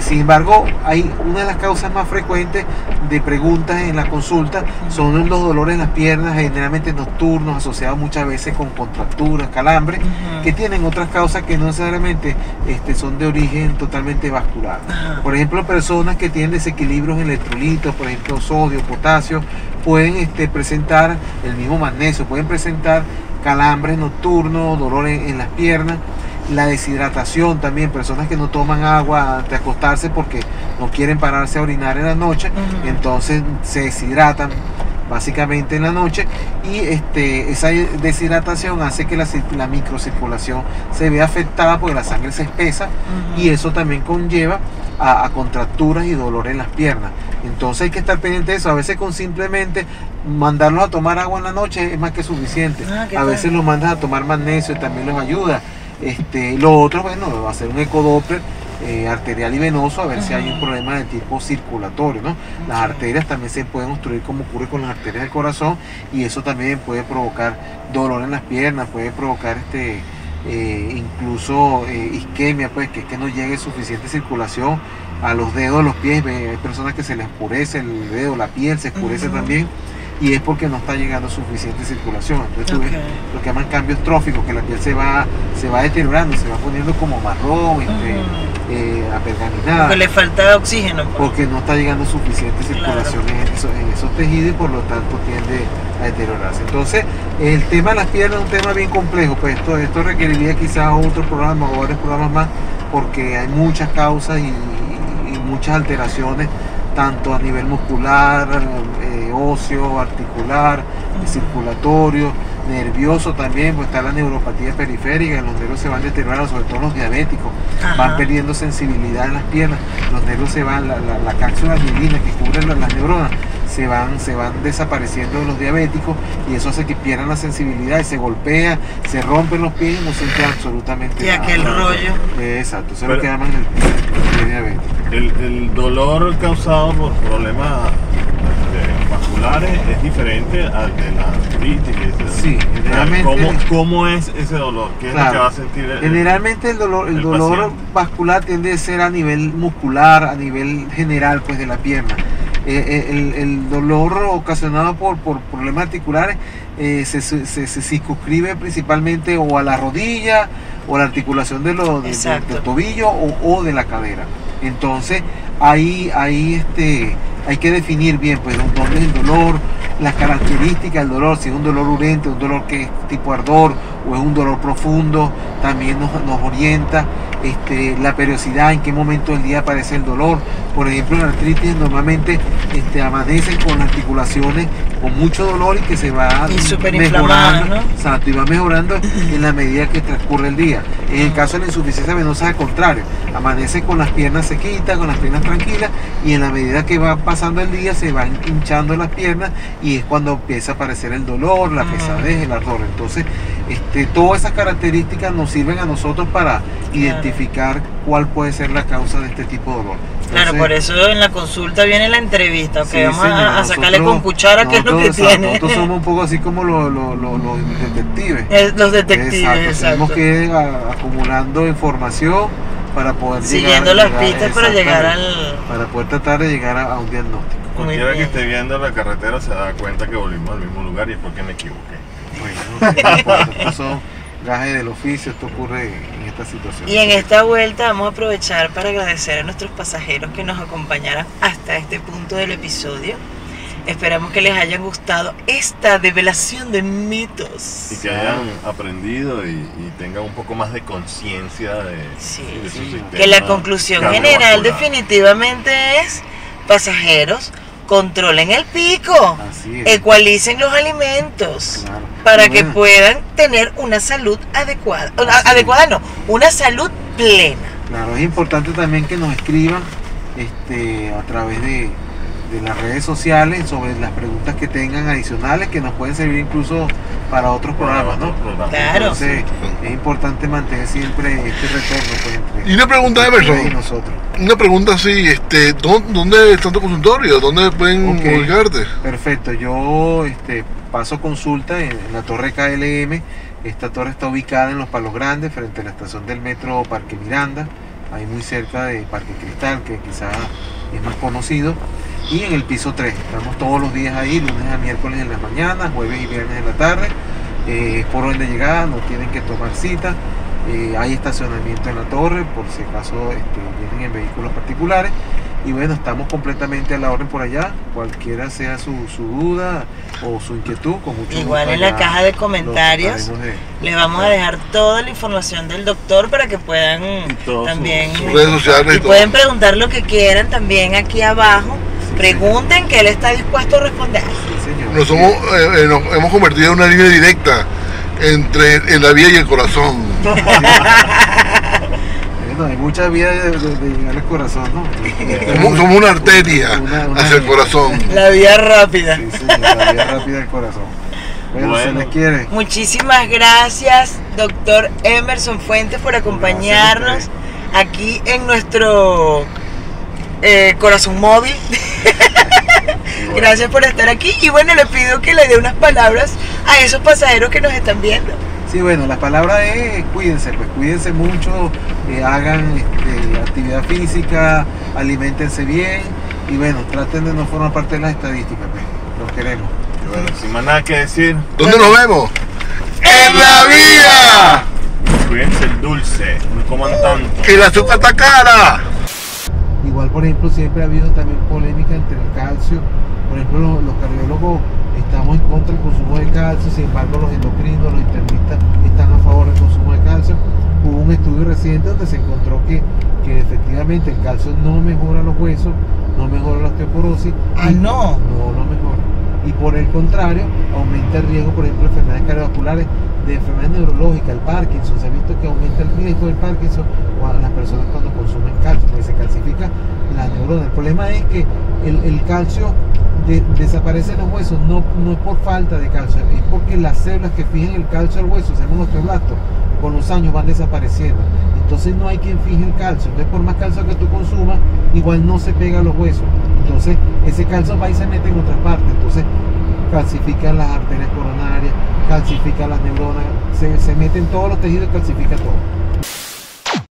Sin embargo, hay una de las causas más frecuentes de preguntas en la consulta son los dolores en las piernas, generalmente nocturnos, asociados muchas veces con contracturas, calambres, que tienen otras causas que no necesariamente son de origen totalmente vascular. Por ejemplo, personas que tienen desequilibrios en electrolitos, por ejemplo, sodio, potasio, pueden presentar el mismo magnesio, pueden presentar calambres nocturnos, dolor en las piernas, la deshidratación también, personas que no toman agua antes de acostarse porque no quieren pararse a orinar en la noche, entonces se deshidratan básicamente en la noche, y esa deshidratación hace que la microcirculación se vea afectada porque la sangre se espesa, y eso también conlleva a contracturas y dolor en las piernas. Entonces hay que estar pendiente de eso. A veces con simplemente mandarlos a tomar agua en la noche es más que suficiente. A veces los mandas a tomar magnesio y también los ayuda. Lo otro, bueno, hacer un ecodoppler arterial y venoso, a ver si hay un problema de tipo circulatorio, ¿no? Las arterias también se pueden obstruir, como ocurre con las arterias del corazón, y eso también puede provocar dolor en las piernas, puede provocar incluso isquemia, pues que no llegue suficiente circulación a los dedos de los pies. Hay personas que se les oscurece el dedo, la piel se oscurece también, y es porque no está llegando suficiente circulación. Entonces tú ves lo que llaman cambios tróficos, que la piel se va deteriorando, se va poniendo como marrón, apergaminada. Porque le falta oxígeno. Porque no está llegando suficiente circulación en esos tejidos, y por lo tanto tiende a deteriorarse. Entonces, el tema de las piernas es un tema bien complejo, pues esto requeriría quizás otro programa o varios programas más, porque hay muchas causas y muchas alteraciones, tanto a nivel muscular, óseo, articular, circulatorio, nervioso también, pues está la neuropatía periférica, los nervios se van deteriorando, sobre todo los diabéticos, van perdiendo sensibilidad en las piernas, los nervios se van, la cápsula mielina que cubre las neuronas, se van desapareciendo los diabéticos, y eso hace que pierdan la sensibilidad y se golpea, se rompen los pies y no sienten absolutamente nada. Y aquel rollo. Exacto, eso es lo que llaman el diabético. El dolor causado por problemas vasculares es diferente al de la artritis. Sí, generalmente. ¿Cómo es ese dolor? ¿Qué es lo que va a sentir generalmente el dolor vascular tiende a ser a nivel muscular, a nivel general, pues, de la pierna. El dolor ocasionado por problemas articulares se circunscribe principalmente o a la rodilla o a la articulación del tobillo o de la cadera. Entonces ahí hay que definir bien, pues, dónde es el dolor, las características del dolor, si es un dolor urente, un dolor que es tipo ardor o es un dolor profundo, también nos orienta. La periodicidad, en qué momento del día aparece el dolor. Por ejemplo, en la artritis normalmente amanecen con las articulaciones con mucho dolor y que se va mejorando, ¿no? Exacto, y va mejorando en la medida que transcurre el día. En el caso de la insuficiencia venosa, al contrario, amanece con las piernas sequitas, con las piernas tranquilas, y en la medida que va pasando el día se van hinchando las piernas, y es cuando empieza a aparecer el dolor, la pesadez, el ardor. Entonces, todas esas características nos sirven a nosotros para identificar cuál puede ser la causa de este tipo de dolor. Entonces, claro, por eso en la consulta viene la entrevista, sí, vamos señor, a sacarle con cuchara qué es lo que tiene. Nosotros somos un poco así como los detectives. Los detectives, exacto. Tenemos que ir acumulando información para poder siguiendo las pistas para poder tratar de llegar a un diagnóstico. Cualquiera que esté viendo la carretera se da cuenta que volvimos al mismo lugar, y es porque me equivoqué. Bueno, estos son gajes del oficio, esto ocurre en esta situación. Y en esta vuelta vamos a aprovechar para agradecer a nuestros pasajeros que nos acompañaron hasta este punto del episodio. Esperamos que les haya gustado esta develación de mitos. Y que hayan aprendido y tengan un poco más de conciencia de su sistema. Que la conclusión general definitivamente es: pasajeros, controlen el pico, ecualicen los alimentos, para que puedan tener una salud adecuada. Una salud plena. Claro, es importante también que nos escriban a través de las redes sociales sobre las preguntas que tengan adicionales, que nos pueden servir incluso para otros programas, ¿no? Claro. Entonces, es importante mantener siempre este retorno pues, entre Y una pregunta, ustedes y Emerson. nosotros. Una pregunta así, ¿dónde está tu consultorio? ¿Dónde pueden Ok. ubicarte? Perfecto, yo paso consulta en la torre KLM. Esta torre está ubicada en Los Palos Grandes, frente a la estación del metro Parque Miranda, ahí muy cerca de Parque Cristal, que quizás es más conocido. Y en el piso 3, estamos todos los días ahí, lunes a miércoles en las mañanas, jueves y viernes en la tarde. Por orden de llegada, no tienen que tomar cita. Hay estacionamiento en la torre, por si acaso vienen en vehículos particulares. Y bueno, estamos completamente a la orden por allá, cualquiera sea su duda o su inquietud, con mucho gusto. Igual en la allá caja de los comentarios trataremos de- le vamos a dejar toda la información del doctor para que puedan todo también sus redes sociales y y todo. pueden preguntar lo que quieran también aquí abajo. Sí, Pregunten que él está dispuesto a responder. Sí, señor. Nos hemos convertido en una línea directa entre la vía y el corazón. Bueno, hay muchas vías de llegar al corazón, ¿no? Somos una arteria Una hacia el corazón. La vía rápida. Sí, señor, la vía rápida del corazón. Bueno, se Bueno. les quiere. Muchísimas gracias, doctor Emerson Fuentes, por acompañarnos aquí en nuestro corazón móvil. Gracias por estar aquí. Y bueno, le pido que le dé unas palabras a esos pasajeros que nos están viendo. Sí, bueno, la palabra es cuídense, pues cuídense mucho, hagan actividad física, aliméntense bien y bueno, traten de no formar parte de las estadísticas, pues, los queremos. Y bueno, sin más nada que decir, ¿Dónde nos vemos? ¡En la vía! cuídense el dulce, no coman tanto. ¡Que el azúcar está cara! Igual, por ejemplo, siempre ha habido también polémica entre el calcio. Por ejemplo, los cardiólogos estamos en contra del consumo de calcio, sin embargo los endocrinos, los internistas están a favor del consumo de calcio. Hubo un estudio reciente donde se encontró que efectivamente el calcio no mejora los huesos, no mejora la osteoporosis. Ah, no. No mejora. Y por el contrario, aumenta el riesgo, por ejemplo, de enfermedades cardiovasculares, de enfermedades neurológicas, el Parkinson. Se ha visto que aumenta el riesgo del Parkinson a las personas cuando consumen calcio, porque se calcifica la neurona. El problema es que el calcio desaparece en los huesos, no es por falta de calcio, es porque las células que fijan el calcio al hueso, se llaman osteoblastos, con los años van desapareciendo. Entonces no hay quien fije el calcio. Entonces por más calcio que tú consumas, igual no se pega a los huesos. Entonces ese calcio va y se mete en otras partes. Entonces calcifica las arterias coronarias, calcifica las neuronas, se mete en todos los tejidos y calcifica todo.